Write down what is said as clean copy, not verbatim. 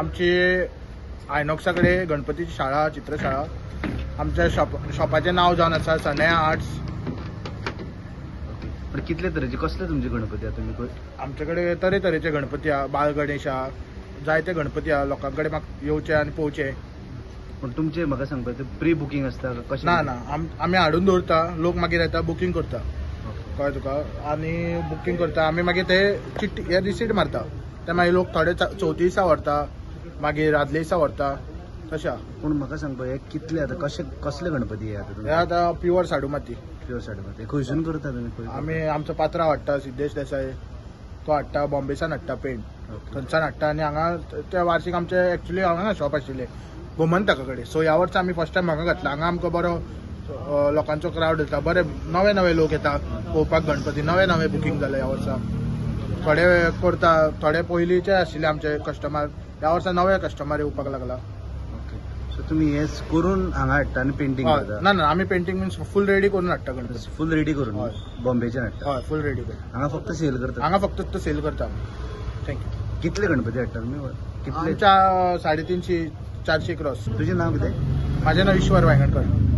आमची आयनॉक्सा कडेन गणपतीची शाळा चित्रशाळा आमच्या शॉपाचें नाव जावन आसा सनया आर्ट्स. पण कितले तरेचे कसले तुमचे गणपती आहा तुमी? आमचे कडेन तरेतरेचे गणपती आहा, बाळ गणेश आहा, जायते गणपती आहा. लोकां कडेन म्हाका येवचे आनी पळोवचे. पण तुमचे म्हाका सांगपाचें प्री बुकींग आसता कशें? ना आमी हाडून दवरता, लोक मागीर येता बुकींग करता कळ्ळें तुका. आनी बुकींग करता आमी मागीर ते चिट्टी हे रिसीट मारता. ते मागीर लोक थोडे चवथी दिसा व्हरता, मागीर आदले दिसा व्हरता तशें. पूण म्हाका सांगपा हे कितले आतां कसले गणपती हे आतां हे आतां प्युअर साडू माती. प्युअर साडू माती खंयसून करता तुमी? आमी आमचो पात्रांव हाडटा, सिद्धेश देसाई तो हाडटा, बॉम्बेसान हाडटा पेंट, थंयच्यान हाडटा. आनी हांगा ते वार्षिक आमचे एक्चुअली हांगा शॉप आशिल्ले गोमंतका कडेन. सो ह्या वर्सा आमी फर्स्ट टायम हांगा घातला. हांगा आमकां बरो लोकांचो क्रावड येता, बरे नवे लोक येता पळोवपाक गणपती. नवे बुकींग जाले ह्या वर्सा. थोडे करता, थोडे पयलींचे आशिल्ले आमचे कस्टमर, ह्या वर्सा नवे कस्टमर येवपाक लागला. सो तुमी हे करून हांगा हाडटा आनी पेंटींग करता? ना आमी पेंटींग मीन्स फूल रेडी करून हाडटा गणपती. फूल रेडी करून बॉम्बेच्यान हाडटा? हय, फूल रेडी करून. हांगा फक्त सेल करता? हांगा फक्त सेल करता. थँक्यू. कितले गणपती हाडटा तुमी? कितले? आमच्या 350-400 क्रॉस. तुजें नांव कितें? माझे नाव ईश्वर वांयगणकर.